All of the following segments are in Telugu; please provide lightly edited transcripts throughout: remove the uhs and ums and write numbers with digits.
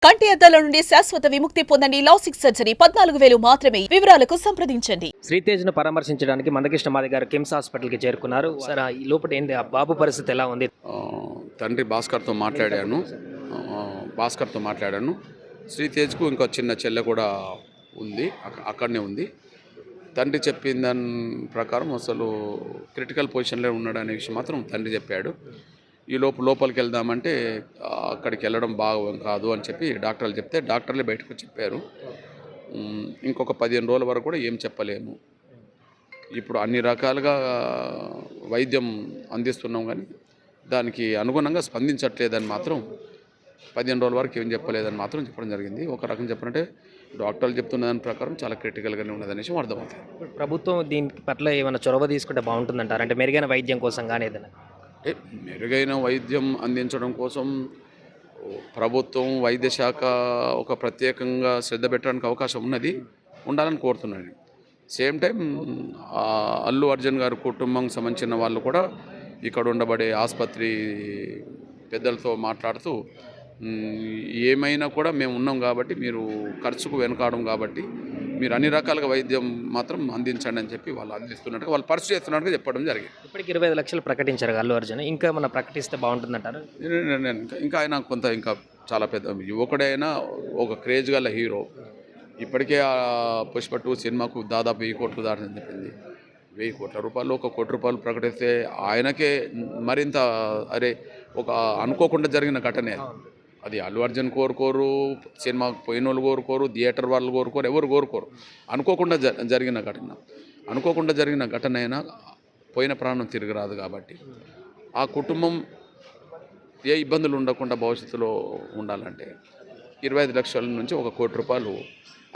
కంటి అద్దాల నుండి శాశ్వత విముక్తి పొందండి. లాసిక్ సర్జరీ 14,000 మాత్రమే. వివరాలకు సంప్రదించండి. శ్రీతేజ్ను పరామర్శించడానికి మందకృష్ణ మాది గారు కిమ్స్ హాస్పిటల్కి చేరుకున్నారు. సార్ ఈ లోపల ఏంది ఆ బాబు పరిస్థితి ఎలా ఉంది? తండ్రి భాస్కర్తో మాట్లాడాను. శ్రీతేజ్కు ఇంకో చిన్న చెల్లె కూడా ఉంది, అక్కడనే ఉంది. తండ్రి చెప్పిన దాని ప్రకారం అసలు క్రిటికల్ పొజిషన్లో ఉన్నాడు అనే విషయం మాత్రం తండ్రి చెప్పాడు. ఈ లోపలికి వెళ్దామంటే అక్కడికి వెళ్ళడం బాగా కాదు అని చెప్పి డాక్టర్లు చెప్తే డాక్టర్లే బయటకు చెప్పారు. ఇంకొక 15 రోజుల వరకు కూడా ఏం చెప్పలేము. ఇప్పుడు అన్ని రకాలుగా వైద్యం అందిస్తున్నాం కానీ దానికి అనుగుణంగా స్పందించట్లేదని మాత్రం 15 రోజుల వరకు ఏం చెప్పలేదని మాత్రం చెప్పడం జరిగింది. ఒక రకం చెప్పాలంటే డాక్టర్లు చెప్తున్న దాని ప్రకారం చాలా క్రిటికల్గానే ఉన్నదనే విషయం అర్థమవుతుంది. ప్రభుత్వం దీని పట్ల ఏమైనా చొరవ తీసుకుంటే బాగుంటుందంటారు, అంటే మెరుగైన వైద్యం కోసం కానీ ఏదైనా? అంటే మెరుగైన వైద్యం అందించడం కోసం ప్రభుత్వం వైద్య శాఖ ఒక ప్రత్యేకంగా శ్రద్ధ పెట్టడానికి అవకాశం ఉండాలని కోరుతున్నాను. సేమ్ టైం అల్లు అర్జున్ గారి కుటుంబం సంబంధించిన వాళ్ళు కూడా ఇక్కడ ఉండబడే ఆసుపత్రి పెద్దలతో మాట్లాడుతూ ఏమైనా కూడా మేము ఉన్నాం కాబట్టి మీరు ఖర్చుకు వెనకాడం కాబట్టి మీరు అన్ని రకాలుగా వైద్యం మాత్రం అందించండి అని చెప్పి వాళ్ళు అందిస్తున్నట్టుగా వాళ్ళు పరిస్థితి చేస్తున్నట్టుగా చెప్పడం జరిగింది. ఇప్పటికి 25 లక్షలు ప్రకటించారు అల్లు అర్జున్, ఇంకా మనం ప్రకటిస్తే బాగుంటుందంటారు? ఇంకా ఆయన ఇంకా చాలా పెద్ద యువకుడైనా ఒక క్రేజ్ గల హీరో. ఇప్పటికే పుష్ప 2 సినిమాకు దాదాపు 1000 కోట్లు దాటని చెప్పింది. 1000 కోట్ల రూపాయలు, 1 కోటి రూపాయలు ప్రకటిస్తే ఆయనకే మరింత ఒక అనుకోకుండా జరిగిన ఘటనే అది. అల్లు అర్జున్ కోరుకోరు, సినిమాకు పోయిన వాళ్ళు కోరుకోరు, థియేటర్ వాళ్ళు కోరుకోరు, ఎవరు కోరుకోరు. అనుకోకుండా జరిగిన ఘటన అయినా పోయిన ప్రాణం తిరిగి రాదు కాబట్టి ఆ కుటుంబం ఏ ఇబ్బందులు ఉండకుండా భవిష్యత్తులో ఉండాలంటే 25 లక్షల నుంచి 1 కోటి రూపాయలు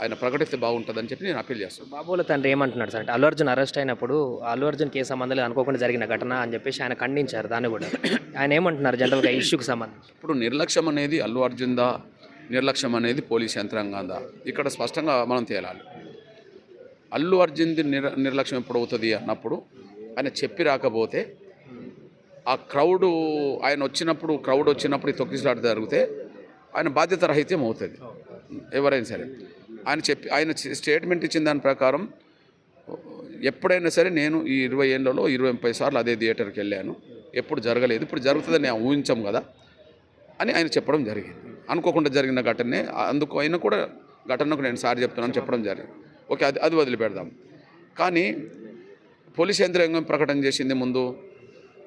ఆయన ప్రకటిస్తే బాగుంటుందని చెప్పి నేను అప్పీల్ చేస్తాను. బాబుల తండ్రి ఏమంటున్నాడు సార్ అంటే అల్లు అర్జున్ అరెస్ట్ అయినప్పుడు అల్లు అర్జున్ కేసు సంబంధాలు అనుకోకుండా జరిగిన ఘటన అని చెప్పేసి ఆయన ఖండించారు. దాన్ని కూడా ఆయన ఏమంటున్నారు జనరల్గా ఇష్యూకి సంబంధించి? ఇప్పుడు నిర్లక్ష్యం అనేది అల్లు అర్జున్దా, నిర్లక్ష్యం అనేది పోలీస్ యంత్రాంగందా, ఇక్కడ స్పష్టంగా మనం తేలాలి. అల్లు అర్జున్ది నిర్లక్ష్యం ఎప్పుడు అవుతుంది అన్నప్పుడు ఆయన చెప్పి రాకపోతే ఆ క్రౌడ్ వచ్చినప్పుడు ఈ తొక్కిసలాట జరిగితే ఆయన బాధ్యత రహిత్యం అవుతుంది ఎవరైనా సరే. ఆయన స్టేట్మెంట్ ఇచ్చిన దాని ప్రకారం ఎప్పుడైనా సరే నేను ఈ 20 ఏళ్లలో 20-30 సార్లు అదే థియేటర్కి వెళ్ళాను, ఎప్పుడు జరగలేదు, ఇప్పుడు జరుగుతుందని నేను ఊహించాం కదా అని ఆయన చెప్పడం జరిగింది. అనుకోకుండా జరిగిన ఘటనే, అందుకు అయినా కూడా ఘటనకు నేను సారి చెప్తున్నాను చెప్పడం జరిగింది. ఓకే, అది వదిలిపెడదాం. కానీ పోలీస్ యంత్రాంగం ప్రకటన చేసింది ముందు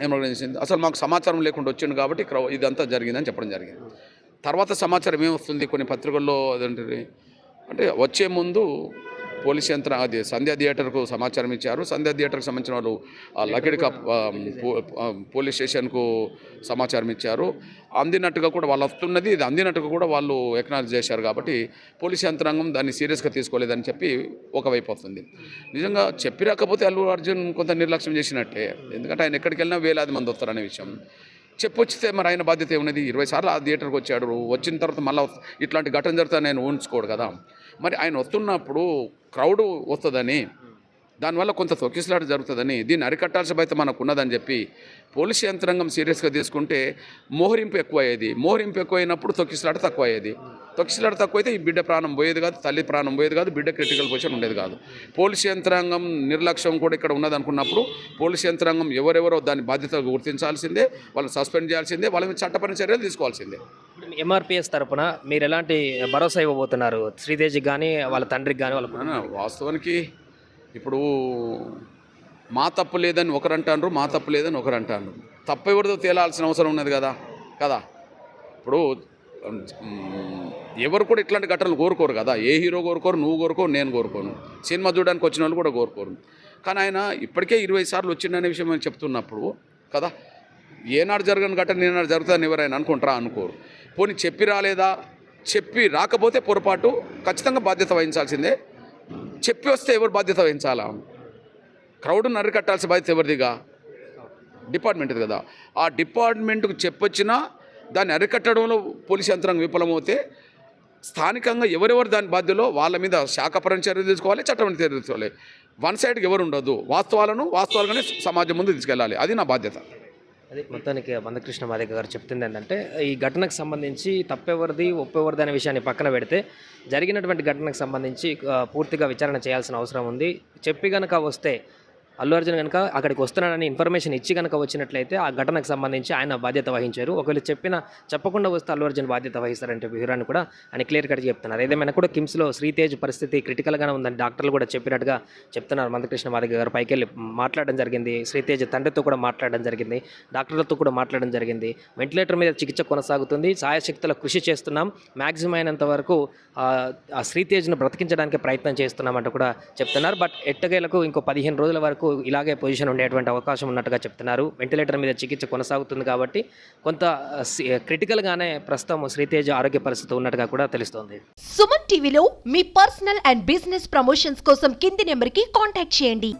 ఏం ప్రకటన చేసింది, అసలు మాకు సమాచారం లేకుండా వచ్చింది కాబట్టి ఇదంతా జరిగిందని చెప్పడం జరిగింది. తర్వాత సమాచారం ఏమొస్తుంది కొన్ని పత్రికల్లో అంటే వచ్చే ముందు పోలీస్ యంత్రం సంధ్యా థియేటర్కు సమాచారం ఇచ్చారు. సంధ్యా థియేటర్కి సంబంధించిన వాళ్ళు లకిడికా పోలీస్ స్టేషన్కు సమాచారం ఇచ్చారు. అందినట్టుగా కూడా వాళ్ళు వస్తున్నది, ఇది అందినట్టుగా కూడా వాళ్ళు ఎక్నాలజ్ చేశారు. కాబట్టి పోలీస్ యంత్రాంగం దాన్ని సీరియస్గా తీసుకోలేదని చెప్పి ఒకవైపు వస్తుంది. నిజంగా చెప్పి రాకపోతే అల్లు అర్జున్ కొంత నిర్లక్ష్యం చేసినట్టే. ఎందుకంటే ఆయన ఎక్కడికి వెళ్ళినా వేలాది మంది వస్తారనే విషయం చెప్పొచ్చితే మరి ఆయన బాధ్యత ఏమున్నది? 20 సార్లు ఆ థియేటర్కి వచ్చాడు, వచ్చిన తర్వాత మళ్ళీ ఇట్లాంటి ఘటన జరుగుతుంది ఆయన ఊహించుకోడు కదా. మరి ఆయన వస్తున్నప్పుడు క్రౌడ్ వస్తుందని, దానివల్ల కొంత తొక్కిసలాట జరుగుతుందని, దీన్ని అరికట్టాల్సిన బాధ్యత మనకు ఉన్నదని చెప్పి పోలీస్ యంత్రాంగం సీరియస్గా తీసుకుంటే మోహరింపు ఎక్కువైనప్పుడు తొక్కిసలాట తక్కువైతే ఈ బిడ్డ ప్రాణం పోయేది కాదు, తల్లి ప్రాణం పోయేది కాదు, బిడ్డ క్రిటికల్ పొజిషన్ ఉండేది కాదు. పోలీస్ యంత్రాంగం నిర్లక్ష్యం కూడా ఇక్కడ ఉన్నదనుకున్నప్పుడు పోలీస్ యంత్రాంగం ఎవరెవరో దాని బాధ్యత గుర్తించాల్సిందే, వాళ్ళని సస్పెండ్ చేయాల్సిందే, వాళ్ళ మీద చట్టపరమైన చర్యలు తీసుకోవాల్సిందే. ఎంఆర్పిఎస్ తరఫున మీరు ఎలాంటి భరోసా ఇవ్వబోతున్నారు శ్రీతేజ్కి కానీ వాళ్ళ తండ్రికి కానీ? వాస్తవానికి ఇప్పుడు మా తప్పు లేదని ఒకరు అంటారు, తప్పు ఎవరిదో తేలాల్సిన అవసరం ఉన్నది కదా. ఇప్పుడు ఎవరు కూడా ఇట్లాంటి ఘటనలు కోరుకోరు కదా. ఏ హీరో కోరుకోరు, నువ్వు కోరుకోరు, నేను కోరుకోను, సినిమా చూడడానికి వచ్చిన వాళ్ళు కూడా కోరుకోరు. కానీ ఆయన ఇప్పటికే 20 సార్లు వచ్చిందనే విషయం నేను చెప్తున్నప్పుడు కదా, ఏనాడు జరగని ఘటన ఏనాడు జరుగుతుందని ఎవరైనా అనుకోరు. పోనీ చెప్పి రాకపోతే పొరపాటు, ఖచ్చితంగా బాధ్యత వహించాల్సిందే. చెప్పి వస్తే ఎవరు బాధ్యత వహించాలా? క్రౌడ్ను అరికట్టాల్సిన బాధ్యత ఎవరిదిగా? డిపార్ట్మెంట్ది కదా. ఆ డిపార్ట్మెంట్కు చెప్పొచ్చినా దాన్ని అరికట్టడంలో పోలీస్ యంత్రాంగం విఫలమవుతే స్థానికంగా ఎవరెవరు దాని బాధ్యతలో వాళ్ళ మీద శాఖపరమైన చర్యలు తీసుకోవాలి, చట్టపరమైన చర్యలు తీసుకోవాలి. వన్ సైడ్కి ఎవరు ఉండదు. వాస్తవాలుగానే సమాజం ముందు తీసుకెళ్ళాలి. అది నా బాధ్యత. అదే మొత్తానికి మందకృష్ణ మాదిగ గారు చెప్తుంది ఏంటంటే ఈ ఘటనకు సంబంధించి తప్పెవరిది ఒప్పెవరిది అనే విషయాన్ని పక్కన పెడితే జరిగినటువంటి ఘటనకు సంబంధించి పూర్తిగా విచారణ చేయాల్సిన అవసరం ఉంది. చెప్పి కనుక వస్తే అల్లు అర్జున్ కనుక అక్కడికి వస్తున్నాడని ఇన్ఫర్మేషన్ ఇచ్చి కనుక వచ్చినట్లయితే ఆ ఘటనకు సంబంధించి ఆయన బాధ్యత వహించారు. ఒకవేళ చెప్పకుండా వస్తే అల్లు అర్జున్ బాధ్యత వహిస్తారంటే వివరాన్ని కూడా ఆయన క్లియర్ కట్ చెప్తున్నారు. ఏదేమైనా కూడా కిమ్స్లో శ్రీతేజ్ పరిస్థితి క్రిటికల్గానే ఉందని డాక్టర్లు కూడా చెప్పినట్టుగా చెప్తున్నారు. మందకృష్ణ మాదిగ గారు పైకి వెళ్ళి మాట్లాడడం జరిగింది. శ్రీతేజ్ తండ్రితో కూడా మాట్లాడడం జరిగింది. డాక్టర్లతో కూడా మాట్లాడడం జరిగింది. వెంటిలేటర్ మీద చికిత్స కొనసాగుతుంది. సాయశక్తుల కృషి చేస్తున్నాం. మ్యాక్సిమం అయినంత వరకు ఆ శ్రీతేజ్ను బ్రతికించడానికి ప్రయత్నం చేస్తున్నామంటూ కూడా చెప్తున్నారు. బట్ ఎట్టకేలకు ఇంకో 15 రోజుల వరకు ఇలాగే పొజిషన్ ఉండేటువంటి అవకాశం ఉన్నట్టుగా చెప్తున్నారు. వెంటిలేటర్ మీద చికిత్స కొనసాగుతుంది కాబట్టి కొంత క్రిటికల్గానే ప్రస్తుతం శ్రీతేజ్ ఆరోగ్య పరిస్థితి ఉన్నట్టుగా కూడా తెలుస్తోంది. సుమన్ టీవీలో మీ పర్సనల్ అండ్ బిజినెస్ ప్రమోషన్స్ కోసం కింది నెంబర్కి కాంటాక్ట్ చేయండి.